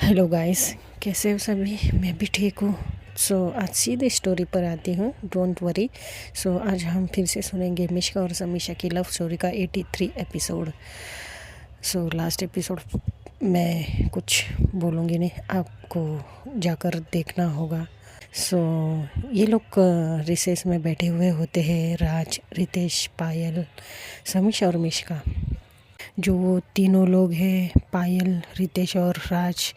Hello guys, कैसे हो सभी। मैं भी ठीक हूँ। आज सीधे स्टोरी पर आती हूँ, डोंट वरी। आज हम फिर से सुनेंगे मिश्का और समीक्षा की लव स्टोरी का 83 एपिसोड। लास्ट एपिसोड मैं कुछ बोलूँगी नहीं, आपको जाकर देखना होगा। ये लोग रिसेस में बैठे हुए होते हैं, राज, रितेश, पायल, समीक्षा और मिश्का। जो वो तीनों लोग हैं, पायल, रितेश और राज,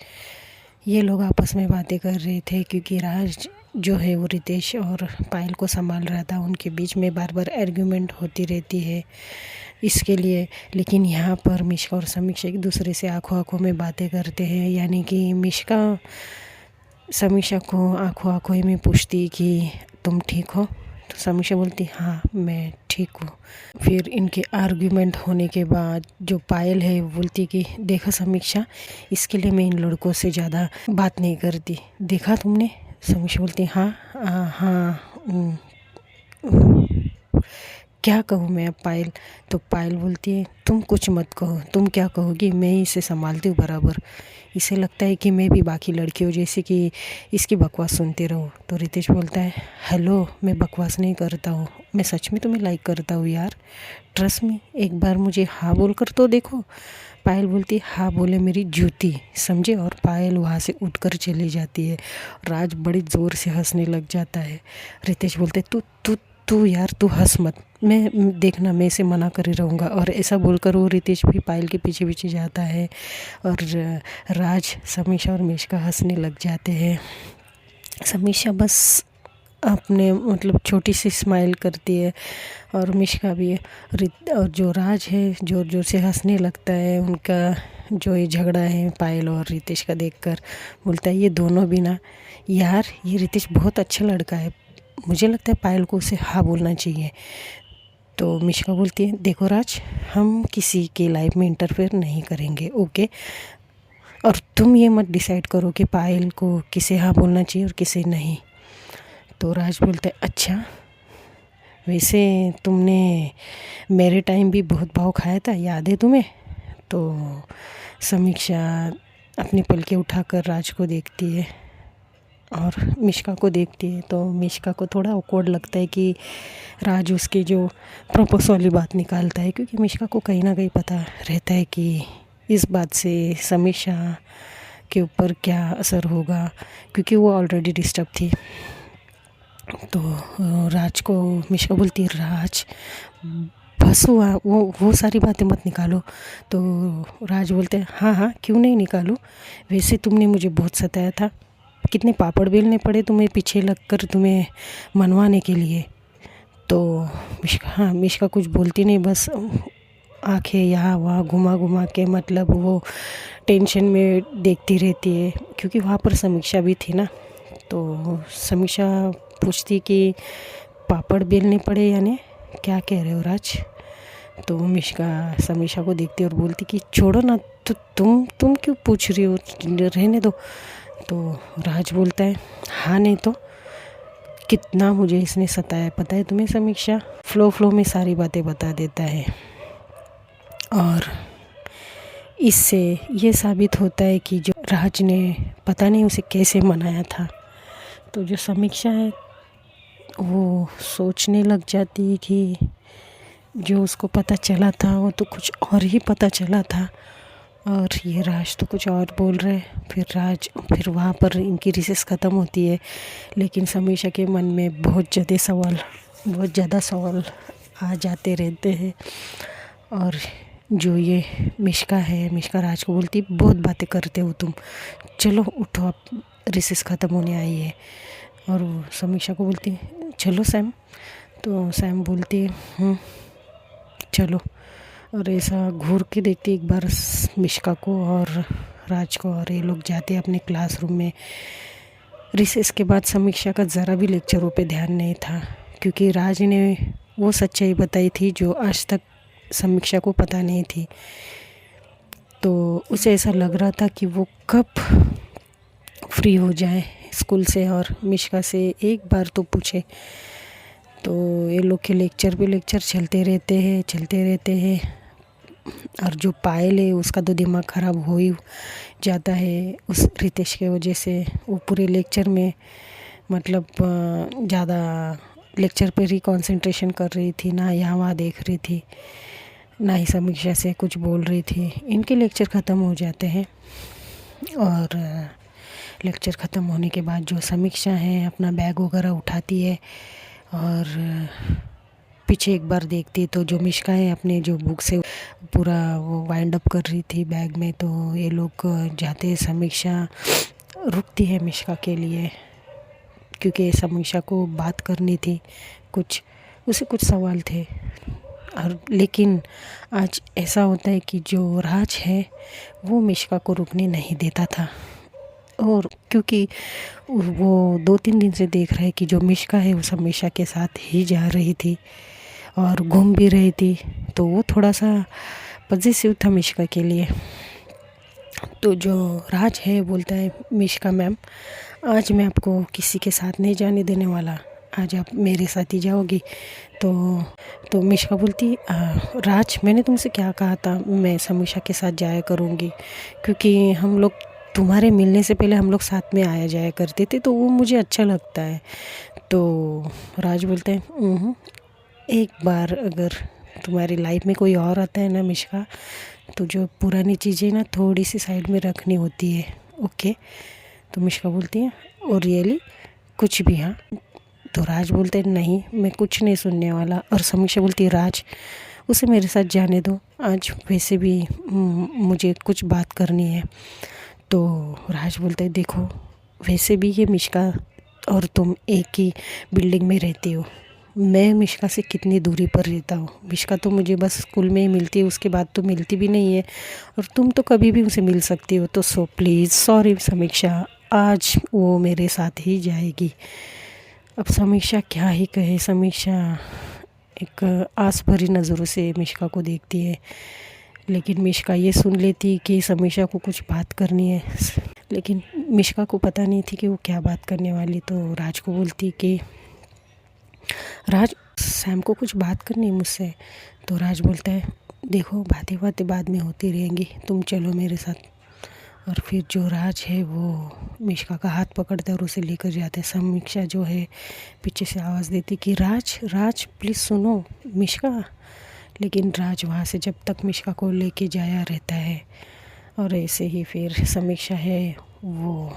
ये लोग आपस में बातें कर रहे थे क्योंकि राज जो है वो रितेश और पायल को संभाल रहा था। उनके बीच में बार बार आर्ग्यूमेंट होती रहती है इसके लिए। लेकिन यहाँ पर मिश्का और समीक्षा एक दूसरे से आंखों आंखों में बातें करते हैं, यानी कि मिश्का समीक्षा को आंखों आंखों में पूछती कि तुम ठीक हो, तो समीक्षा बोलती हाँ मैं ठीक हूँ। फिर इनके आर्ग्यूमेंट होने के बाद जो पायल है वो बोलती कि देखा समीक्षा, इसके लिए मैं इन लड़कों से ज़्यादा बात नहीं करती, देखा तुमने। समीक्षा बोलती हाँ हाँ। क्या कहूँ मैं अब पायल। तो पायल बोलती है तुम कुछ मत कहो, तुम क्या कहोगी, मैं ही इसे संभालती हूँ बराबर। इसे लगता है कि मैं भी बाकी लड़कियों जैसे कि इसकी बकवास सुनती रहूँ। तो रितेश बोलता है हेलो, मैं बकवास नहीं करता हूँ, मैं सच में तुम्हें लाइक करता हूँ यार, ट्रस्ट मी, एक बार मुझे हाँ बोल कर तो देखो। पायल बोलती हाँ बोले मेरी जूती, समझे। और पायल वहाँ से उठकर चली जाती है। राज बड़ी ज़ोर से हंसने लग जाता है। रितेश बोलते तू तू तू यार तू हंस मत, मैं देखना मैं इसे मना कर ही रहूँगा। और ऐसा बोलकर वो रितेश भी पायल के पीछे पीछे जाता है और राज, समीक्षा और मिश्का हंसने लग जाते हैं। समीक्षा बस अपने मतलब छोटी सी स्माइल करती है और मिश्का भी और जो राज है जोर जोर से हंसने लगता है। उनका जो ये झगड़ा है पायल और रितेश का देखकर बोलता है ये दोनों भी ना यार, ये रितेश बहुत अच्छा लड़का है, मुझे लगता है पायल को उसे हाँ बोलना चाहिए। तो मिश्का बोलती है देखो राज, हम किसी के लाइफ में इंटरफेयर नहीं करेंगे, ओके। और तुम ये मत डिसाइड करो कि पायल को किसे हाँ बोलना चाहिए और किसे नहीं। तो राज बोलता है अच्छा, वैसे तुमने मेरे टाइम भी बहुत भाव खाया था, याद है तुम्हें। तो समीक्षा अपनी पलकें उठाकर राज को देखती है और मिश्का को देखती है। तो मिश्का को थोड़ा ऑकवर्ड लगता है कि राज उसकी जो प्रपोज वाली बात निकालता है, क्योंकि मिश्का को कहीं ना कहीं पता रहता है कि इस बात से समीक्षा के ऊपर क्या असर होगा, क्योंकि वो ऑलरेडी डिस्टर्ब थी। तो राज को मिश्का बोलती है राज बस हुआ, वो सारी बातें मत निकालो। तो राज बोलते हैं हाँ हाँ क्यों नहीं निकालूं, वैसे तुमने मुझे बहुत सताया था, कितने पापड़ बेलने पड़े तुम्हें पीछे लगकर तुम्हें मनवाने के लिए। तो मिश्का कुछ बोलती नहीं, बस आंखें यहाँ वहाँ घुमा घुमा के मतलब वो टेंशन में देखती रहती है, क्योंकि वहाँ पर समीक्षा भी थी ना। तो समीक्षा पूछती कि पापड़ बेलने पड़े यानी क्या कह रहे हो राज। तो मिश्का समीक्षा को देखती और बोलती कि छोड़ो ना, तो तुम क्यों पूछ रही हो, रहने दो। तो राज बोलता है हाँ नहीं तो कितना मुझे इसने सताया पता है तुम्हें। समीक्षा फ्लो में सारी बातें बता देता है और इससे ये साबित होता है कि जो राज ने पता नहीं उसे कैसे मनाया था। तो जो समीक्षा है वो सोचने लग जाती है कि जो उसको पता चला था वो तो कुछ और ही पता चला था, और ये राज तो कुछ और बोल रहे। फिर वहाँ पर इनकी रिसेस ख़त्म होती है, लेकिन समीक्षा के मन में बहुत ज़्यादा सवाल आ जाते रहते हैं। और जो ये मिश्का राज को बोलती बहुत बातें करते हो तुम, चलो उठो अब रिसेस ख़त्म होने आई है। और वो समीक्षा को बोलती चलो सैम। तो सैम बोलती है चलो। और ऐसा घूर के देखती एक बार मिश्का को और राज को, और ये लोग जाते अपने क्लासरूम में। रिसेस के बाद समीक्षा का ज़रा भी लेक्चरों पे ध्यान नहीं था, क्योंकि राज ने वो सच्चाई बताई थी जो आज तक समीक्षा को पता नहीं थी। तो उसे ऐसा लग रहा था कि वो कब फ्री हो जाए स्कूल से और मिश्का से एक बार तो पूछे। तो ये लोग के लेक्चर पे लेक्चर चलते रहते हैं। और जो पायल है उसका तो दिमाग ख़राब हो ही जाता है उस रितेश के वजह से। वो पूरे लेक्चर में मतलब ज़्यादा लेक्चर पर ही कंसंट्रेशन कर रही थी, ना यहाँ वहाँ देख रही थी, ना ही समीक्षा से कुछ बोल रही थी। इनके लेक्चर ख़त्म हो जाते हैं और लेक्चर ख़त्म होने के बाद जो समीक्षा है अपना बैग वगैरह उठाती है और पीछे एक बार देखती है तो जो मिश्का है अपने जो बुक से पूरा वो वाइंड अप कर रही थी बैग में, तो ये लोग जाते। समीक्षा रुकती है मिश्का के लिए क्योंकि समीक्षा को बात करनी थी, उसे कुछ सवाल थे। और लेकिन आज ऐसा होता है कि जो राज है वो मिश्का को रुकने नहीं देता था, और क्योंकि वो 2-3 दिन से देख रहा है कि जो मिश्का है वो समीक्षा के साथ ही जा रही थी और घूम भी रही थी, तो वो थोड़ा सा पॉजिटिव था मिश्का के लिए। तो जो राज है बोलता है, मिश्का मैम आज मैं किसी के साथ नहीं जाने देने वाला, आज आप मेरे साथ ही जाओगी। तो मिश्का बोलती, राज मैंने तुमसे क्या कहा था, मैं समीक्षा के साथ जाया करूँगी, क्योंकि हम लोग तुम्हारे मिलने से पहले हम लोग साथ में आया जाया करते थे, तो वो मुझे अच्छा लगता है। तो राज बोलते हैं, एक बार अगर तुम्हारी लाइफ में कोई और आता है ना मिश्का, तो जो पुरानी चीज़ें ना थोड़ी सी साइड में रखनी होती है, ओके। तो मिश्का बोलती है, और रियली कुछ भी? हाँ। तो राज बोलते हैं, नहीं मैं कुछ नहीं सुनने वाला। और समीक्षा बोलती है, राज उसे मेरे साथ जाने दो, आज वैसे भी मुझे कुछ बात करनी है। तो राज बोलता है, देखो वैसे भी ये मिश्का और तुम एक ही बिल्डिंग में रहती हो, मैं मिश्का से कितनी दूरी पर रहता हूँ। मिश्का तो मुझे बस स्कूल में ही मिलती है, उसके बाद तो मिलती भी नहीं है, और तुम तो कभी भी उसे मिल सकती हो। तो सो प्लीज़ सॉरी समीक्षा, आज वो मेरे साथ ही जाएगी। अब समीक्षा क्या ही कहे। समीक्षा एक आस भरी नज़रों से मिश्का को देखती है, लेकिन मिश्का ये सुन लेती कि समीक्षा को कुछ बात करनी है, लेकिन मिश्का को पता नहीं थी कि वो क्या बात करने वाली। तो राज को बोलती कि राज सैम को कुछ बात करनी है मुझसे। तो राज बोलता है, देखो बातें बाद में होती रहेंगी, तुम चलो मेरे साथ। और फिर जो राज है वो मिश्का का हाथ पकड़ता है और उसे लेकर जाता है। समीक्षा जो है पीछे से आवाज़ देती कि राज प्लीज़ सुनो मिश्का, लेकिन राज वहाँ से जब तक मिश्का को लेके जाया रहता है। और ऐसे ही फिर समीक्षा है वो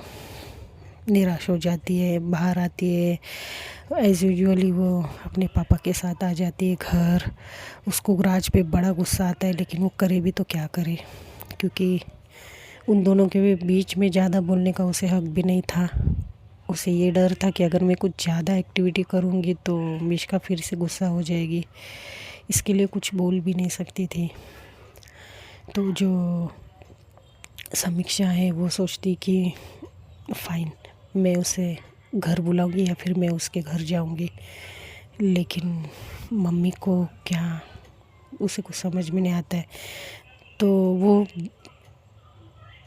निराश हो जाती है, बाहर आती है, एज़ यूजुअली वो अपने पापा के साथ आ जाती है घर। उसको राज पे बड़ा गुस्सा आता है, लेकिन वो करे भी तो क्या करे, क्योंकि उन दोनों के बीच में ज़्यादा बोलने का उसे हक भी नहीं था। उसे ये डर था कि अगर मैं कुछ ज़्यादा एक्टिविटी करूँगी तो मिश्का फिर से गुस्सा हो जाएगी, इसके लिए कुछ बोल भी नहीं सकती थी। तो जो समीक्षा है वो सोचती कि फ़ाइन, मैं उसे घर बुलाऊंगी या फिर मैं उसके घर जाऊंगी, लेकिन मम्मी को क्या, उसे कुछ समझ में नहीं आता है। तो वो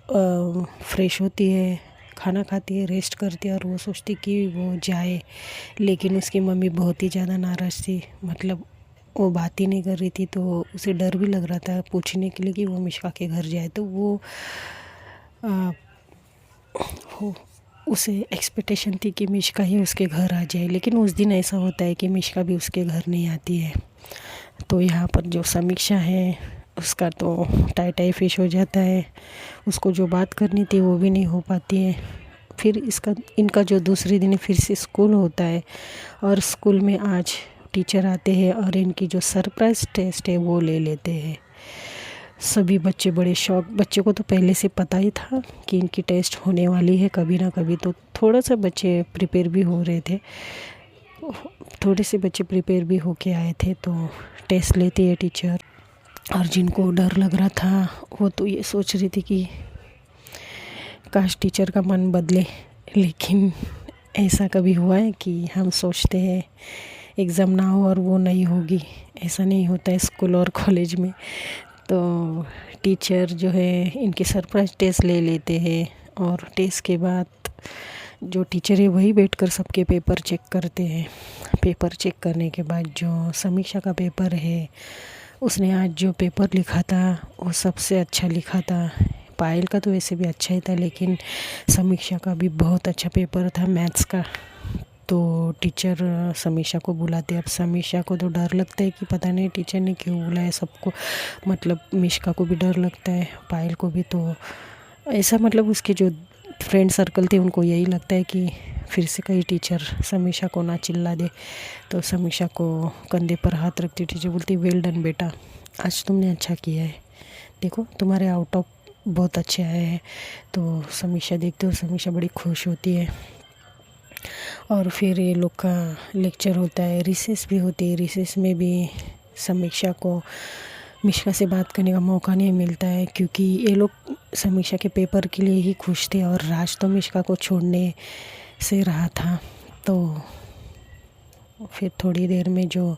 फ्रेश होती है, खाना खाती है, रेस्ट करती है, और वो सोचती कि वो जाए, लेकिन उसकी मम्मी बहुत ही ज़्यादा नाराज़ थी। मतलब वो बात ही नहीं कर रही थी, तो उसे डर भी लग रहा था पूछने के लिए कि वो मिश्का के घर जाए। तो वो उसे एक्सपेक्टेशन थी कि मिश्का ही उसके घर आ जाए, लेकिन उस दिन ऐसा होता है कि मिश्का भी उसके घर नहीं आती है। तो यहाँ पर जो समीक्षा है उसका तो टाई फिश हो जाता है, उसको जो बात करनी थी वो भी नहीं हो पाती है। फिर इनका जो दूसरे दिन फिर से स्कूल होता है, और स्कूल में आज टीचर आते हैं और इनकी जो सरप्राइज़ टेस्ट है वो ले लेते हैं। सभी बच्चे बड़े शौक, बच्चे को तो पहले से पता ही था कि इनकी टेस्ट होने वाली है कभी ना कभी, तो थोड़ा सा बच्चे प्रिपेयर भी हो रहे थे, थोड़े से बच्चे प्रिपेयर भी होके आए थे। तो टेस्ट लेती है टीचर, और जिनको डर लग रहा था वो तो ये सोच रही थी कि काश टीचर का मन बदले, लेकिन ऐसा कभी हुआ है कि हम सोचते हैं एग्ज़ाम ना हो और वो नहीं होगी? ऐसा नहीं होता है स्कूल और कॉलेज में। तो टीचर जो है इनके सरप्राइज़ टेस्ट ले लेते हैं, और टेस्ट के बाद जो टीचर है वही बैठकर सबके पेपर चेक करते हैं। पेपर चेक करने के बाद जो समीक्षा का पेपर है उसने आज जो पेपर लिखा था वो सबसे अच्छा लिखा था। पायल का तो वैसे भी अच्छा ही था, लेकिन समीक्षा का भी बहुत अच्छा पेपर था मैथ्स का। तो टीचर समीक्षा को बुलाते। अब समीक्षा को तो डर लगता है कि पता नहीं टीचर ने क्यों बुलाया सबको, मतलब मिष्का को भी डर लगता है, पायल को भी। तो ऐसा मतलब उसके जो फ्रेंड सर्कल थे उनको यही लगता है कि फिर से कहीं टीचर समीक्षा को ना चिल्ला दे। तो समीक्षा को कंधे पर हाथ रखती टीचर बोलती, वेल डन बेटा, आज तुमने अच्छा किया है, देखो तुम्हारे आउट ऑफ बहुत अच्छे आए हैं। तो समीक्षा देखते हो, समीक्षा बड़ी खुश होती है। और फिर ये लोग का लेक्चर होता है, रिसेस भी होती है। रिसेस में भी समीक्षा को मिश्का से बात करने का मौका नहीं मिलता है, क्योंकि ये लोग समीक्षा के पेपर के लिए ही खुश थे और राज तो मिश्का को छोड़ने से रहा था। तो फिर थोड़ी देर में जो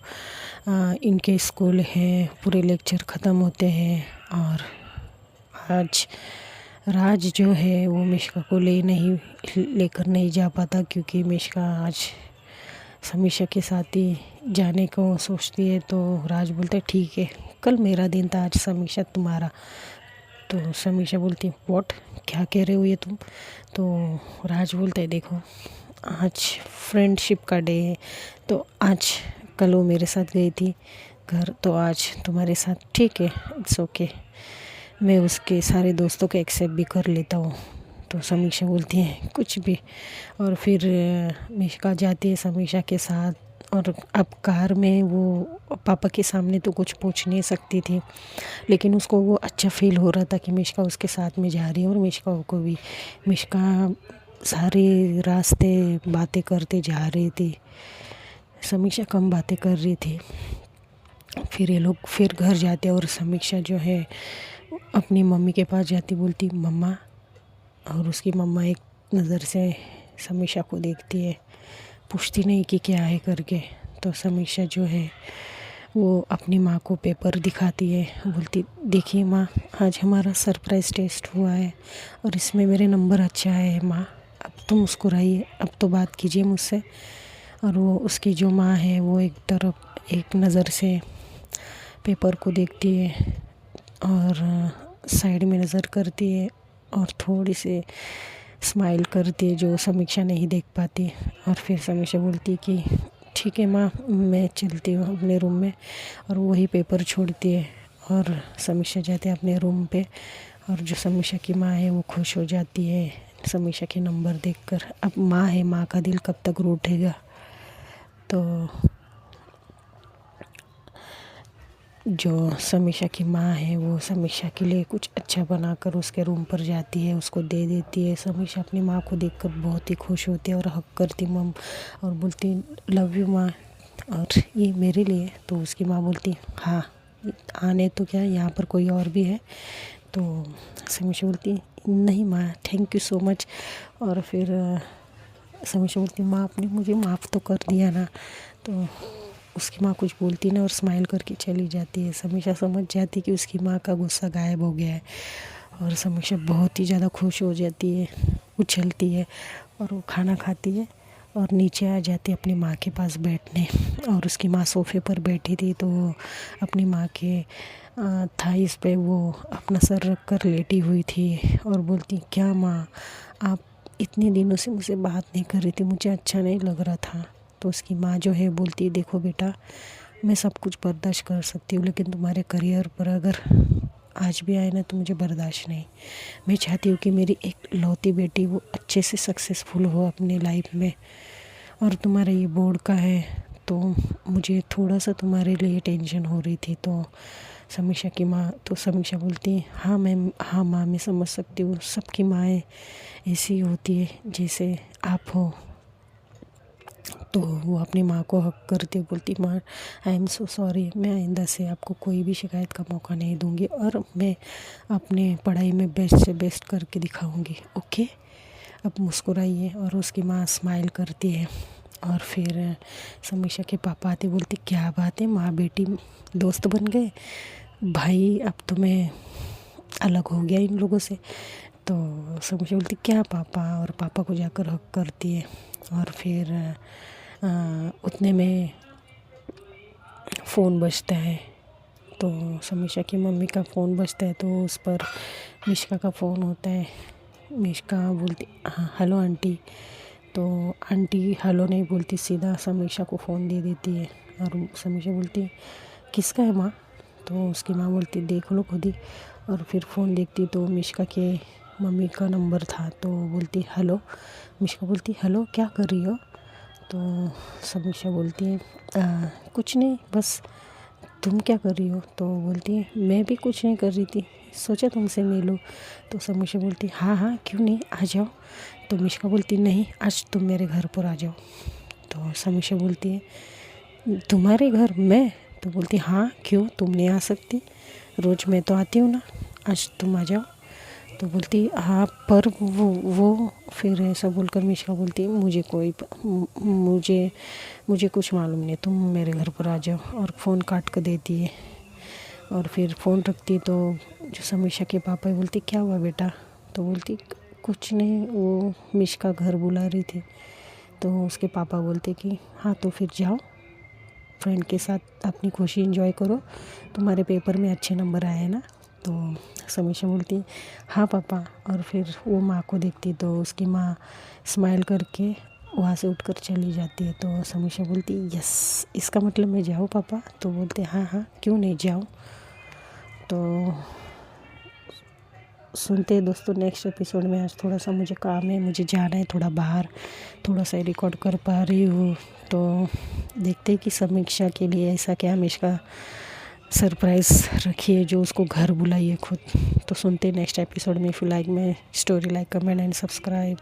इनके स्कूल है पूरे लेक्चर ख़त्म होते हैं। और आज राज जो है वो मिश्का को लेकर नहीं जा पाता, क्योंकि मिश्का आज समीक्षा के साथ ही जाने को सोचती है। तो राज बोलता है, ठीक है, कल मेरा दिन था, आज समीक्षा तुम्हारा। तो समीक्षा बोलती, व्हाट, क्या कह रहे हो ये तुम? तो राज बोलता है, देखो आज फ्रेंडशिप का डे है, तो आज कल वो मेरे साथ गई थी घर, तो आज तुम्हारे साथ, ठीक है, इट्स ओके, मैं उसके सारे दोस्तों को एक्सेप्ट भी कर लेता हूँ। तो समीक्षा बोलती है, कुछ भी। और फिर मिश्का जाती है समीक्षा के साथ। और अब कार में वो पापा के सामने तो कुछ पूछ नहीं सकती थी, लेकिन उसको वो अच्छा फील हो रहा था कि मिश्का उसके साथ में जा रही है। और मिश्का को भी, मिश्का सारे रास्ते बातें करते जा रही थी, समीक्षा कम बातें कर रही थी। फिर ये लोग फिर घर जाते और समीक्षा जो है अपनी मम्मी के पास जाती, बोलती, मम्मा। और उसकी मम्मा एक नज़र से समीक्षा को देखती है, पूछती नहीं कि क्या है करके। तो समीक्षा जो है वो अपनी माँ को पेपर दिखाती है, बोलती, देखिए माँ, आज हमारा सरप्राइज़ टेस्ट हुआ है और इसमें मेरे नंबर अच्छा आए हैं माँ, अब तुम मुस्कुराइए, अब तो बात कीजिए मुझसे। और वो उसकी जो माँ है वो एक नज़र से पेपर को देखती है और साइड में नज़र करती है और थोड़ी सी स्माइल करती है, जो समीक्षा नहीं देख पाती। और फिर समीक्षा बोलती है कि ठीक है माँ, मैं चलती हूँ अपने रूम में। और वही पेपर छोड़ती है और समीक्षा जाती है अपने रूम पे। और जो समीक्षा की माँ है वो खुश हो जाती है समीक्षा के नंबर देखकर। अब माँ है, माँ का दिल कब तक रूठेगा। तो जो समीक्षा की माँ है वो समीक्षा के लिए कुछ अच्छा बनाकर उसके रूम पर जाती है, उसको दे देती है। समीक्षा अपनी माँ को देखकर बहुत ही खुश होती है और हक करती मम और बोलती, लव यू माँ, और ये मेरे लिए। तो उसकी माँ बोलती, हाँ, आने तो क्या, यहाँ पर कोई और भी है। तो समीक्षा बोलती, नहीं माँ, थैंक यू सो मच। और फिर समीक्षा बोलती, माँ आपने मुझे माफ़ तो कर दिया ना। तो उसकी माँ कुछ बोलती ना और स्माइल करके चली जाती है। समीक्षा समझ जाती कि उसकी माँ का गुस्सा गायब हो गया है और समीक्षा बहुत ही ज़्यादा खुश हो जाती है, उछलती है और वो खाना खाती है और नीचे आ जाती है अपनी माँ के पास बैठने। और उसकी माँ सोफ़े पर बैठी थी, तो वो अपनी माँ के थाइस पे वो अपना सर रख कर लेटी हुई थी और बोलती, क्या माँ, आप इतने दिनों से मुझसे बात नहीं कर रही थी, मुझे अच्छा नहीं लग रहा था। तो उसकी माँ जो है बोलती, देखो बेटा, मैं सब कुछ बर्दाश्त कर सकती हूँ, लेकिन तुम्हारे करियर पर अगर आज भी आए ना तो मुझे बर्दाश्त नहीं। मैं चाहती हूँ कि मेरी एक लौती बेटी वो अच्छे से सक्सेसफुल हो अपने लाइफ में। और तुम्हारा ये बोर्ड का है, तो मुझे थोड़ा सा तुम्हारे लिए टेंशन हो रही थी। तो समीक्षा बोलती, हाँ मैम, हाँ माँ, मैं समझ सकती हूँ, सबकी माएँ ऐसी होती है जैसे आप हो। तो वो अपनी माँ को हक करती बोलती, माँ, आई एम सो सॉरी, मैं आइंदा से आपको कोई भी शिकायत का मौका नहीं दूंगी और मैं अपने पढ़ाई में बेस्ट से बेस्ट करके दिखाऊंगी, ओके। अब मुस्कुराइए। और उसकी माँ स्माइल करती है। और फिर समीक्षा के पापा आते, बोलते, क्या बात है, माँ बेटी दोस्त बन गए, भाई अब तो मैं अलग हो गया इन लोगों से। तो समीक्षा बोलती, क्या पापा, और पापा को जाकर हक करती है। और फिर उतने में फ़ोन बजता है, तो समीक्षा की मम्मी का फ़ोन बजता है तो उस पर मिष्का का फ़ोन होता है। मिष्का बोलती हाँ हेलो आंटी। तो आंटी हेलो नहीं बोलती, सीधा समीक्षा को फ़ोन दे देती है और समीक्षा बोलती है किसका है माँ। तो उसकी माँ बोलती देख लो खुद ही। और फिर फ़ोन देखती तो मिष्का के मम्मी का नंबर था। तो बोलती हेलो। मिष्का बोलती हेलो क्या कर रही हो। तो समीक्षा बोलती है कुछ नहीं, बस तुम क्या कर रही हो। तो बोलती है मैं भी कुछ नहीं कर रही थी, सोचा तुमसे मिलूं। तो समीक्षा बोलती हाँ हाँ क्यों नहीं, आ जाओ। तो मिष्का बोलती नहीं, आज तुम मेरे घर पर आ जाओ। तो समीक्षा बोलती है तुम्हारे घर मैं। तो बोलती हाँ क्यों, तुम नहीं आ सकती, रोज़ मैं तो आती हूँ ना, आज तुम आ जाओ। तो बोलती हाँ पर वो फिर ऐसा बोलकर मिष्का बोलती है मुझे मुझे कुछ मालूम नहीं, तुम मेरे घर पर आ जाओ। और फ़ोन काट कर देती है और फिर फ़ोन रखती। तो जो समीक्षा के पापा बोलती क्या हुआ बेटा। तो बोलती कुछ नहीं, वो मिष्का घर बुला रही थी। तो उसके पापा बोलते कि हाँ तो फिर जाओ, फ्रेंड के साथ अपनी खुशी एंजॉय करो, तुम्हारे पेपर में अच्छे नंबर आए हैं ना। तो समीक्षा बोलती हाँ पापा। और फिर वो माँ को देखती तो उसकी माँ स्माइल करके वहाँ से उठकर चली जाती है। तो समीक्षा बोलती यस, इसका मतलब मैं जाऊँ पापा। तो बोलते हाँ हाँ क्यों नहीं, जाओ। तो सुनते हैं दोस्तों नेक्स्ट एपिसोड में। आज थोड़ा सा मुझे काम है, मुझे जाना है थोड़ा बाहर, थोड़ा सा रिकॉर्ड कर पा रही हूँ। तो देखते हैं कि समीक्षा के लिए ऐसा क्या मिष्का सरप्राइज़ रखी है जो उसको घर बुलाई है खुद। तो सुनते हैं नेक्स्ट एपिसोड में। If you like my story, like comment and subscribe.